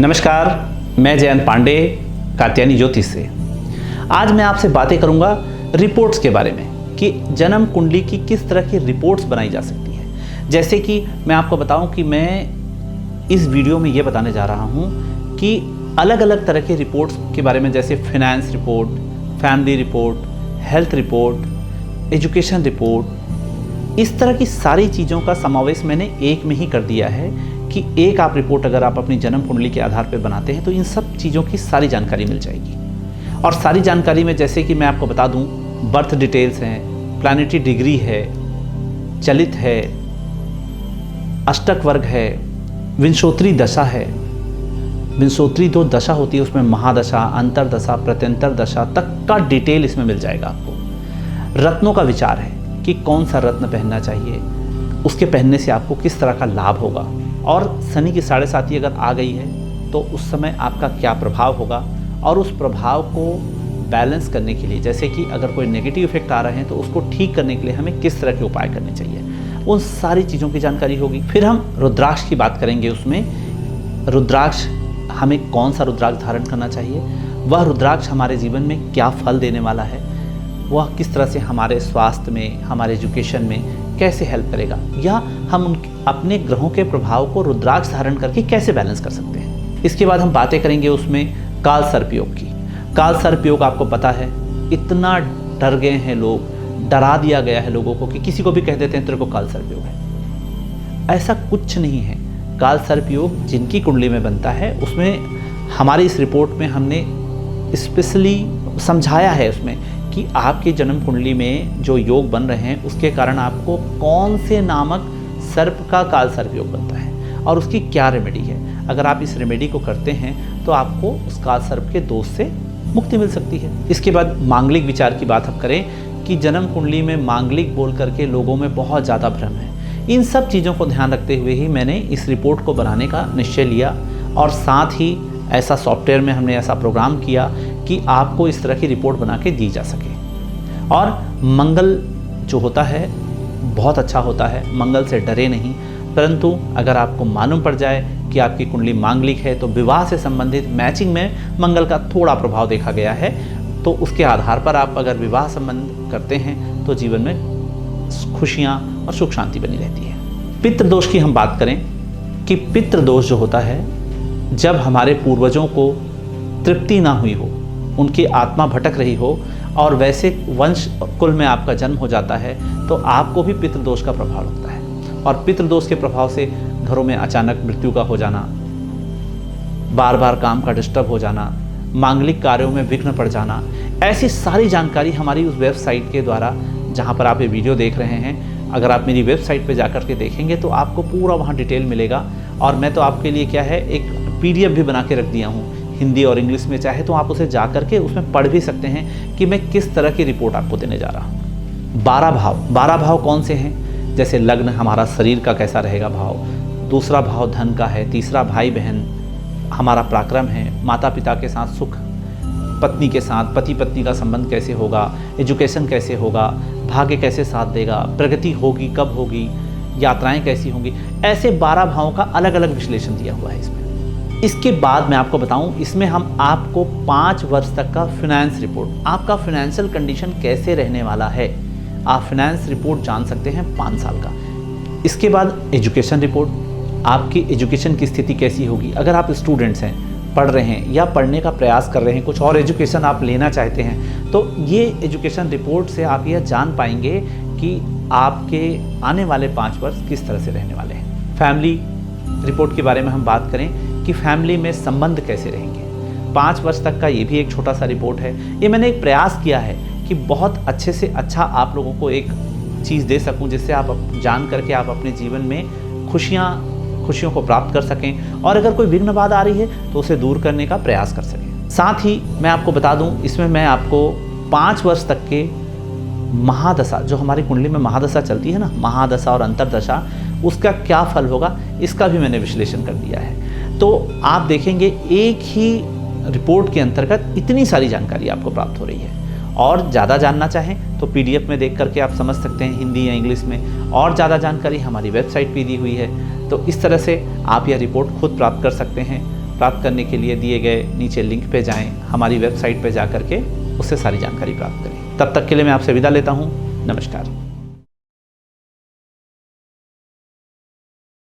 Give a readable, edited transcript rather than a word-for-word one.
नमस्कार, मैं जयंत पांडे कात्यायनी ज्योतिष से। आज मैं आपसे बातें करूंगा रिपोर्ट्स के बारे में कि जन्म कुंडली की किस तरह की रिपोर्ट्स बनाई जा सकती हैं। जैसे कि मैं आपको बताऊं कि मैं इस वीडियो में ये बताने जा रहा हूं कि अलग अलग तरह के रिपोर्ट्स के बारे में, जैसे finance report, family report, health report, education report, इस तरह की सारी चीज़ों का समावेश मैंने एक में ही कर दिया है कि एक आप रिपोर्ट अगर आप अपनी जन्म कुंडली के आधार पर बनाते हैं तो इन सब चीज़ों की सारी जानकारी मिल जाएगी। और सारी जानकारी में जैसे कि मैं आपको बता दूं, बर्थ डिटेल्स हैं, प्लानिटरी डिग्री है, चलित है, अष्टक वर्ग है, विंशोत्तरी दशा है। विंशोत्तरी 2 दशा होती है, उसमें महादशा, अंतरदशा, प्रत्यंतर दशा तक का डिटेल इसमें मिल जाएगा आपको। रत्नों का विचार है कि कौन सा रत्न पहनना चाहिए, उसके पहनने से आपको किस तरह का लाभ होगा, और शनि की 7.5 अगर आ गई है तो उस समय आपका क्या प्रभाव होगा, और उस प्रभाव को बैलेंस करने के लिए, जैसे कि अगर कोई नेगेटिव इफेक्ट आ रहे हैं तो उसको ठीक करने के लिए हमें किस तरह के उपाय करने चाहिए, उन सारी चीज़ों की जानकारी होगी। फिर हम रुद्राक्ष की बात करेंगे। उसमें रुद्राक्ष, हमें कौन सा रुद्राक्ष धारण करना चाहिए, वह रुद्राक्ष हमारे जीवन में क्या फल देने वाला है, वह किस तरह से हमारे स्वास्थ्य में, हमारे एजुकेशन में कैसे हेल्प करेगा, या हम अपने ग्रहों के प्रभाव को रुद्राक्ष धारण करके कैसे बैलेंस कर सकते हैं। इसके बाद हम बातें करेंगे उसमें काल सर्प योग की। काल सर्प योग आपको पता है, इतना डर गए हैं लोग, डरा दिया गया है लोगों को कि किसी को भी कह देते हैं तेरे को काल सर्प योग है। ऐसा कुछ नहीं है। काल सर्प योग जिनकी कुंडली में बनता है, उसमें हमारी इस रिपोर्ट में हमने स्पेशली समझाया है उसमें कि आपकी जन्म कुंडली में जो योग बन रहे हैं उसके कारण आपको कौन से नामक सर्प का काल सर्प योग बनता है और उसकी क्या रेमेडी है। अगर आप इस रेमेडी को करते हैं तो आपको उस काल सर्प के दोष से मुक्ति मिल सकती है। इसके बाद मांगलिक विचार की बात हम करें कि जन्म कुंडली में मांगलिक बोल करके लोगों में बहुत ज़्यादा भ्रम है। इन सब चीज़ों को ध्यान रखते हुए ही मैंने इस रिपोर्ट को बनाने का निश्चय लिया, और साथ ही ऐसा सॉफ्टवेयर में हमने ऐसा प्रोग्राम किया कि आपको इस तरह की रिपोर्ट बना के दी जा सके। और मंगल जो होता है बहुत अच्छा होता है, मंगल से डरे नहीं। परंतु अगर आपको मालूम पड़ जाए कि आपकी कुंडली मांगलिक है तो विवाह से संबंधित मैचिंग में मंगल का थोड़ा प्रभाव देखा गया है, तो उसके आधार पर आप अगर विवाह संबंध करते हैं तो जीवन में खुशियाँ और सुख शांति बनी रहती है। पितृदोष की हम बात करें कि पितृदोष जो होता है, जब हमारे पूर्वजों को तृप्ति ना हुई हो, उनकी आत्मा भटक रही हो और वैसे वंश कुल में आपका जन्म हो जाता है तो आपको भी पितृदोष का प्रभाव लगता है। और पितृदोष के प्रभाव से घरों में अचानक मृत्यु का हो जाना, बार बार काम का डिस्टर्ब हो जाना, मांगलिक कार्यों में विघ्न पड़ जाना, ऐसी सारी जानकारी हमारी उस वेबसाइट के द्वारा, जहां पर आप ये वीडियो देख रहे हैं, अगर आप मेरी वेबसाइट पर जाकर के देखेंगे तो आपको पूरा वहाँ डिटेल मिलेगा। और मैं तो आपके लिए क्या है, एक PDF भी बना के रख दिया हूँ, हिंदी और इंग्लिश में। चाहे तो आप उसे जा करके उसमें पढ़ भी सकते हैं कि मैं किस तरह की रिपोर्ट आपको देने जा रहा हूँ। 12 भाव कौन से हैं, जैसे लग्न हमारा शरीर का कैसा रहेगा भाव, दूसरा भाव धन का है, तीसरा भाई बहन हमारा पराक्रम है, माता पिता के साथ सुख, पत्नी के साथ पति पत्नी का संबंध कैसे होगा, एजुकेशन कैसे होगा, भाग्य कैसे साथ देगा, प्रगति होगी कब होगी, यात्राएं कैसी होंगी। ऐसे 12 भावों का अलग अलग विश्लेषण दिया हुआ है इसमें। इसके बाद मैं आपको बताऊं, इसमें हम आपको 5 वर्ष तक का फाइनेंस रिपोर्ट, आपका फाइनेंशियल कंडीशन कैसे रहने वाला है, आप फाइनेंस रिपोर्ट जान सकते हैं 5 साल का। इसके बाद एजुकेशन रिपोर्ट, आपकी एजुकेशन की स्थिति कैसी होगी। अगर आप स्टूडेंट्स हैं, पढ़ रहे हैं या पढ़ने का प्रयास कर रहे हैं, कुछ और एजुकेशन आप लेना चाहते हैं, तो ये एजुकेशन रिपोर्ट से आप यह जान पाएंगे कि आपके आने वाले 5 वर्ष किस तरह से रहने वाले हैं। फैमिली रिपोर्ट के बारे में हम बात करें कि फैमिली में संबंध कैसे रहेंगे, 5 वर्ष तक का ये भी एक छोटा सा रिपोर्ट है। ये मैंने एक प्रयास किया है कि बहुत अच्छे से अच्छा आप लोगों को एक चीज़ दे सकूं, जिससे आप जान करके आप अपने जीवन में खुशियों को प्राप्त कर सकें, और अगर कोई विघ्न बाधा आ रही है तो उसे दूर करने का प्रयास कर सकें। साथ ही मैं आपको बता दूं, इसमें मैं आपको 5 वर्ष तक के महादशा, जो हमारी कुंडली में महादशा चलती है ना, महादशा और अंतरदशा, उसका क्या फल होगा इसका भी मैंने विश्लेषण कर दिया है। तो आप देखेंगे एक ही रिपोर्ट के अंतर्गत इतनी सारी जानकारी आपको प्राप्त हो रही है। और ज़्यादा जानना चाहें तो PDF में देख करके आप समझ सकते हैं, हिंदी या इंग्लिश में, और ज़्यादा जानकारी हमारी वेबसाइट पे दी हुई है। तो इस तरह से आप यह रिपोर्ट खुद प्राप्त कर सकते हैं। प्राप्त करने के लिए दिए गए नीचे लिंक पे जाएं, हमारी वेबसाइट पे जा करके उससे सारी जानकारी प्राप्त करें। तब तक के लिए मैं आपसे विदा लेता हूँ। नमस्कार।